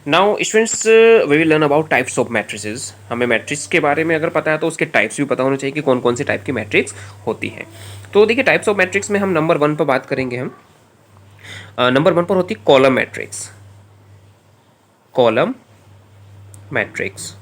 Now students we will learn about types of matrices. हमें matrix के बारे में अगर पता है तो उसके टाइप्स भी पता होने चाहिए कि कौन कौन सी टाइप की मैट्रिक्स होती हैं। तो देखिए टाइप्स ऑफ मैट्रिक्स में हम नंबर 1 पर बात करेंगे। हम नंबर 1 पर होती है column matrix. Column matrix,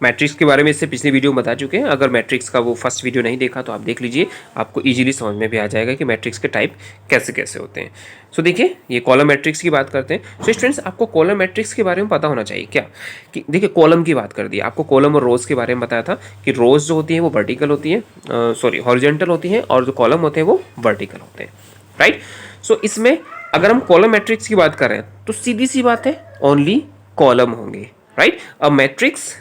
matrix के बारे में इससे पिछली वीडियो में बता चुके हैं। अगर मैट्रिक्स का वो फर्स्ट वीडियो नहीं देखा तो आप देख लीजिए, आपको इजीली समझ में भी आ जाएगा कि मैट्रिक्स के टाइप कैसे कैसे होते हैं। सो देखिए ये कॉलम मैट्रिक्स की बात करते हैं। सो स्टूडेंट्स आपको कॉलम मैट्रिक्स के बारे में पता होना चाहिए क्या, कि देखिए कॉलम की बात कर दी, आपको कॉलम और रोज के बारे में बताया था कि रोज जो होती है वो वर्टिकल होती है, सॉरी हॉरिजॉन्टल होती है, और जो कॉलम होते हैं वो वर्टिकल होते हैं, राइट। सो इसमें अगर हम कॉलम मैट्रिक्स की बात करें तो सीधी सी बात है, ओनली कॉलम होंगे, right. A matrix,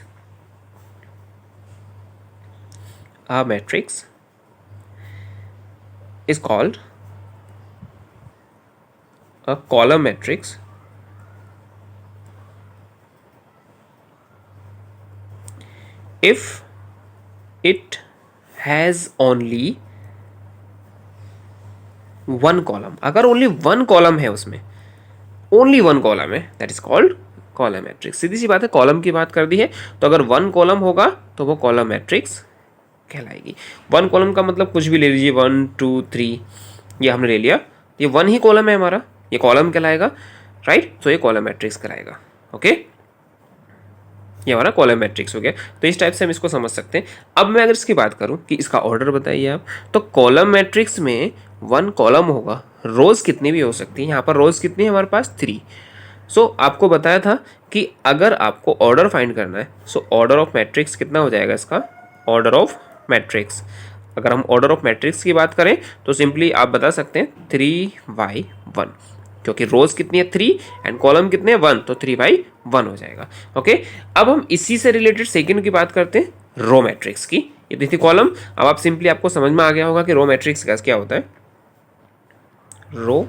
a matrix is called a column matrix if it has only one column। अगर ओनली वन कॉलम है उसमें, ओनली वन कॉलम है, that is called column matrix. सीधी सी बात है, कॉलम की बात कर दी है तो अगर वन कॉलम होगा तो वो कॉलम मैट्रिक्स कहलाएगी। वन कॉलम का मतलब कुछ भी ले लीजिए, 1 2 3, ये हमने ले लिया, ये वन ही कॉलम है हमारा, ये कॉलम कहलाएगा, राइट। तो ये कॉलम मैट्रिक्स कहलाएगा, ओके। ये हमारा कॉलम मैट्रिक्स हो गया। तो इस टाइप से हम इसको समझ सकते हैं। अब मैं अगर इसकी बात करूं कि इसका ऑर्डर बताइए आप, तो कॉलम मैट्रिक्स में वन कॉलम होगा, रोज कितनी भी हो सकती है। यहाँ पर रोज कितनी है हमारे पास 3। सो आपको बताया था कि अगर आपको ऑर्डर फाइंड करना है, सो ऑर्डर ऑफ मैट्रिक्स कितना हो जाएगा इसका, ऑर्डर ऑफ मैट्रिक्स। अगर हम ऑर्डर ऑफ मैट्रिक्स की बात करें तो सिंपली आप बता सकते हैं 3/1, क्योंकि रोज कितनी है 3 एंड कॉलम कितने हैं 1, तो 3/1 हो जाएगा, ओके। अब हम इसी से रिलेटेड सेकंड की बात करते हैं, रो मैट्रिक्स की। ये थी कॉलम। अब आप सिंपली, आपको समझ में आ गया होगा कि रो मैट्रिक्स का क्या होता है। Row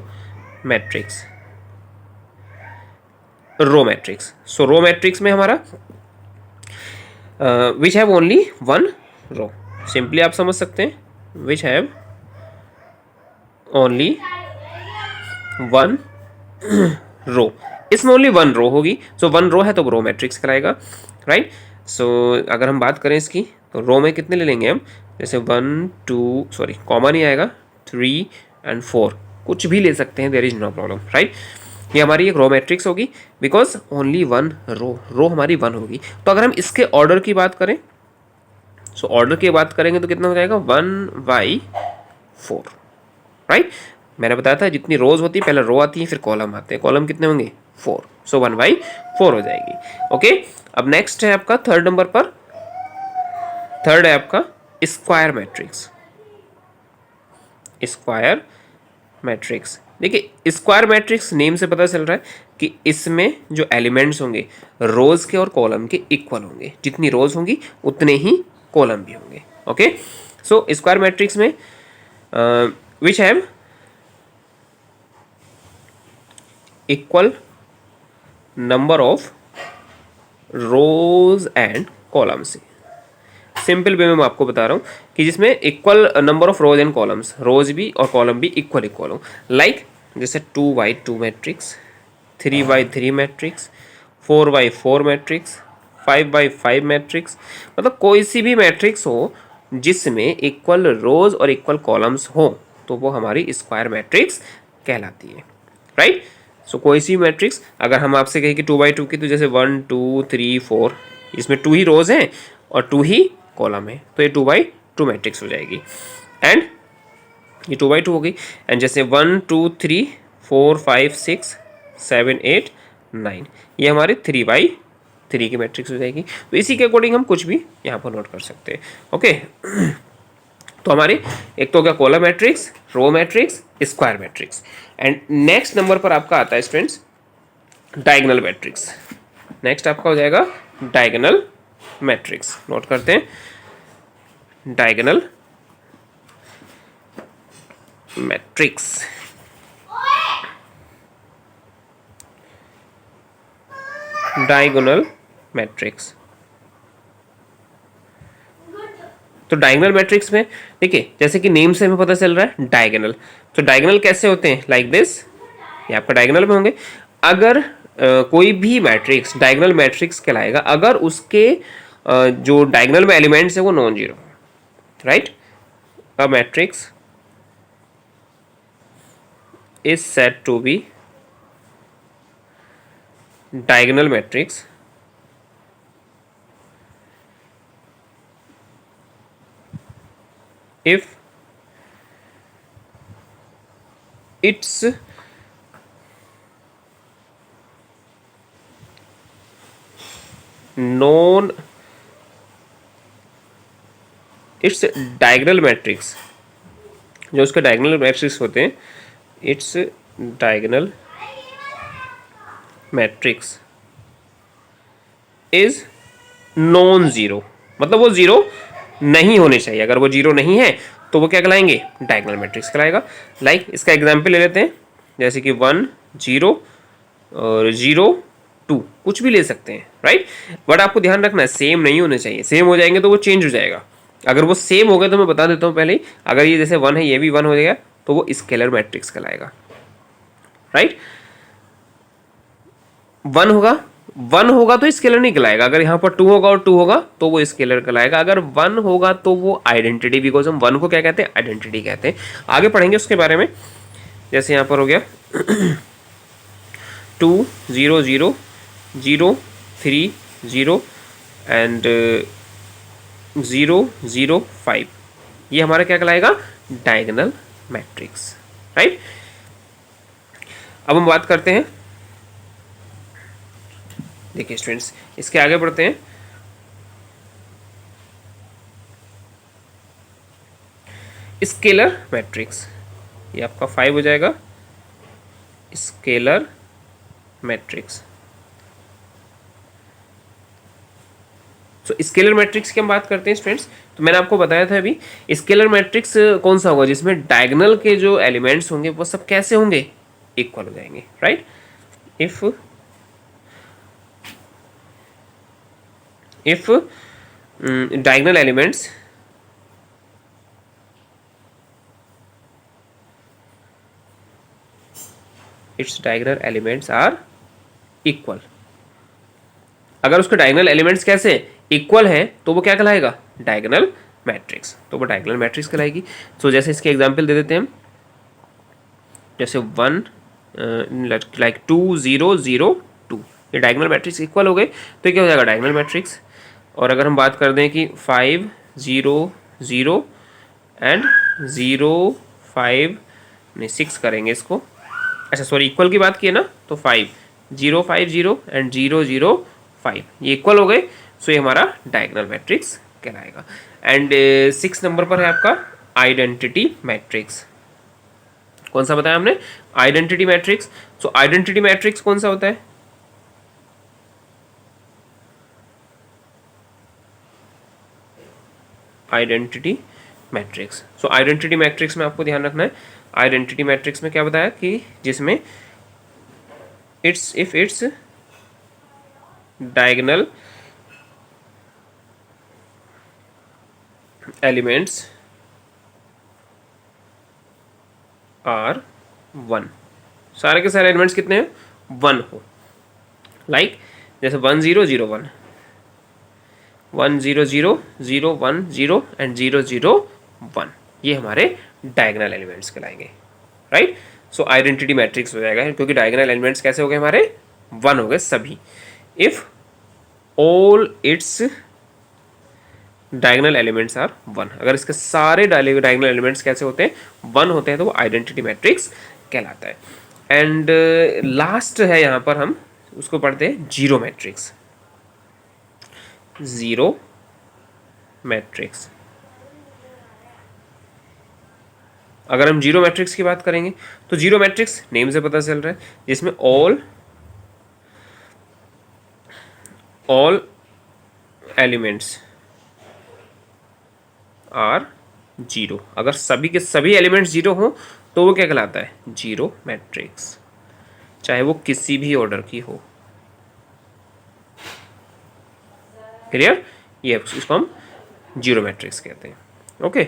matrix, row matrix, so row matrix में हमारा which have only one row, simply आप समझ सकते हैं which have only one row, इसमें ओनली वन रो होगी। सो वन रो है तो रो मैट्रिक्स कराएगा, राइट। सो अगर हम बात करें इसकी तो रो में कितने ले लेंगे हम, जैसे 1 2, सॉरी कॉमा नहीं आएगा, 3 एंड 4, कुछ भी ले सकते हैं, there is no problem, right. ये हमारी एक रो मैट्रिक्स होगी because only one row, row हमारी वन होगी। तो अगर हम इसके ऑर्डर की बात करें, सो ऑर्डर की बात करेंगे तो कितना हो जाएगा 1/4, राइट। मैंने बताया था जितनी रोज होती है पहले रो आती है फिर कॉलम आते हैं, कॉलम कितने होंगे 4, सो 1/4 हो जाएगी, ओके। अब नेक्स्ट है आपका थर्ड नंबर पर, थर्ड है आपका स्क्वायर मैट्रिक्स। स्क्वायर मैट्रिक्स, देखिए स्क्वायर मैट्रिक्स नेम से पता चल रहा है कि इसमें जो एलिमेंट्स होंगे रोज के और कॉलम के इक्वल होंगे, जितनी रोज होंगी उतने ही कॉलम भी होंगे, ओके। सो स्क्वायर मैट्रिक्स में which have equal number of rows and columns. Simple way में मैं आपको बता रहा हूँ कि जिसमें equal number of rows and columns, rows भी और कॉलम भी इक्वल इक्वल हो, लाइक जैसे 2/2 मैट्रिक्स, 3/3 मैट्रिक्स, 4/4 मैट्रिक्स, 5/5 मैट्रिक्स, मतलब कोई सी भी मैट्रिक्स हो जिसमें इक्वल रोज और इक्वल कॉलम्स हो तो वो हमारी स्क्वायर मैट्रिक्स कहलाती है, राइट। सो कोई सी मैट्रिक्स अगर हम आपसे कहें कि 2/2 की, तो जैसे 1 2 3 4, इसमें 2 ही रोज हैं और 2 ही कॉलम है, तो ये 2/2 मैट्रिक्स हो जाएगी। एंड ये 2/2 हो गई। एंड जैसे 1 2 3 4 5 6 7 8 9, ये हमारे 3/3 की मैट्रिक्स हो जाएगी। तो इसी के अकॉर्डिंग हम कुछ भी यहाँ पर नोट कर सकते हैं, ओके। तो हमारे एक तो हो गया column matrix, row matrix, square matrix. And next number पर आपका आता है स्टूडेंट्स डायगोनल मैट्रिक्स। नेक्स्ट आपका हो जाएगा डायगोनल मैट्रिक्स, नोट करते हैं डायगोनल मैट्रिक्स। डायगोनल मैट्रिक्स, तो डायगोनल मैट्रिक्स में देखिए जैसे कि नेम से हमें पता चल रहा है डायगोनल, तो डायगोनल कैसे होते हैं, लाइक दिस, ये आपका डायगोनल में होंगे। अगर कोई भी मैट्रिक्स डायगोनल मैट्रिक्स कहलाएगा अगर उसके जो डायगोनल में एलिमेंट्स है वो non zero, right. A matrix is said to be diagonal matrix if its non its diagonal matrix, जो उसके diagonal matrix होते हैं, its diagonal matrix is non zero, मतलब वो जीरो नहीं होने चाहिए। अगर वो जीरो नहीं है तो वो क्या कहलाएंगे, डायगोनल मैट्रिक्स कहलाएगा। लाइक इसका एग्जांपल ले लेते हैं, जैसे कि 1 0 और 0 2, कुछ भी ले सकते हैं, राइट। बट आपको ध्यान रखना है सेम नहीं होने चाहिए, सेम हो जाएंगे तो वो चेंज हो जाएगा। अगर वो सेम हो गए तो मैं बता देता हूँ पहले ही, अगर ये जैसे 1 है ये भी 1 हो जाएगा तो वो स्केलर मैट्रिक्स कहलाएगा, राइट। 1 होगा तो स्केलर नहीं कहलाएगा। अगर यहाँ पर 2 होगा और 2 होगा तो वो स्केलर कहलाएगा। अगर 1 होगा तो वो आइडेंटिटी, बिकॉज हम 1 को क्या कहते हैं, आइडेंटिटी कहते हैं। आगे पढ़ेंगे उसके बारे में। जैसे यहाँ पर हो गया 2 0 0 0 3 0 एंड 0 0 5, ये हमारा क्या कहलाएगा, डायगोनल मैट्रिक्स, राइट। अब हम बात करते हैं, देखिए स्टूडेंट्स इसके आगे बढ़ते हैं। स्केलर मैट्रिक्स, ये आपका 5 हो जाएगा, स्केलर मैट्रिक्स। तो स्केलर मैट्रिक्स की हम बात करते हैं स्टूडेंट्स, तो मैंने आपको बताया था अभी, स्केलर मैट्रिक्स कौन सा होगा, जिसमें डायगोनल के जो एलिमेंट्स होंगे वो सब कैसे होंगे, इक्वल हो जाएंगे, right. if diagonal elements its diagonal elements are equal, अगर उसके डायगोनल एलिमेंट्स कैसे इक्वल हैं तो वो क्या कहलाएगा, डायगोनल मैट्रिक्स, तो वो डायगोनल मैट्रिक्स कहलाएगी। तो जैसे इसके एग्जांपल दे देते हैं हम, जैसे 1 लाइक 2 0 0 2, ये डायगोनल मैट्रिक्स इक्वल हो गए तो ये क्या हो जाएगा, डायगोनल मैट्रिक्स। और अगर हम बात कर दें कि 5 0 0 एंड 0 5 नहीं 6 करेंगे इसको, अच्छा सॉरी इक्वल की बात की है ना, तो 5 0 5 0 एंड 0 0 5 ये इक्वल हो गए, सो ये हमारा डायगोनल मैट्रिक्स कहलाएगा। एंड 6 नंबर पर है आपका आइडेंटिटी मैट्रिक्स। कौन सा बताया हमने, आइडेंटिटी मैट्रिक्स। सो आइडेंटिटी मैट्रिक्स कौन सा होता है, आइडेंटिटी मैट्रिक्स। सो आइडेंटिटी मैट्रिक्स में आपको ध्यान रखना है, आइडेंटिटी मैट्रिक्स में क्या बताया कि जिसमें इट्स डायगोनल एलिमेंट्स आर 1, सारे के सारे एलिमेंट्स कितने हैं, 1 हो। लाइक जैसे 1 0 0 1 1 0 0 0 1 0 एंड 0 0 1, ये हमारे डायगोनल एलिमेंट्स कहलाएंगे, राइट। सो आइडेंटिटी मैट्रिक्स हो जाएगा, क्योंकि डायगोनल एलिमेंट्स कैसे हो गए हमारे, 1 हो गए सभी। If all its diagonal elements are 1, अगर इसके सारे डायगोनल एलिमेंट्स कैसे होते हैं, 1 होते हैं, तो वो आइडेंटिटी मैट्रिक्स कहलाता है। एंड लास्ट है यहाँ पर हम उसको पढ़ते हैं जीरो मैट्रिक्स, जीरो मैट्रिक्स। अगर हम जीरो मैट्रिक्स की बात करेंगे तो जीरो मैट्रिक्स नेम से पता चल रहा है, जिसमें ऑल एलिमेंट्स आर जीरो, अगर सभी के सभी एलिमेंट्स जीरो हो तो वो क्या कहलाता है, जीरो मैट्रिक्स, चाहे वो किसी भी ऑर्डर की हो। क्लियर, ये इसको हम जीरो मैट्रिक्स कहते हैं, ओके।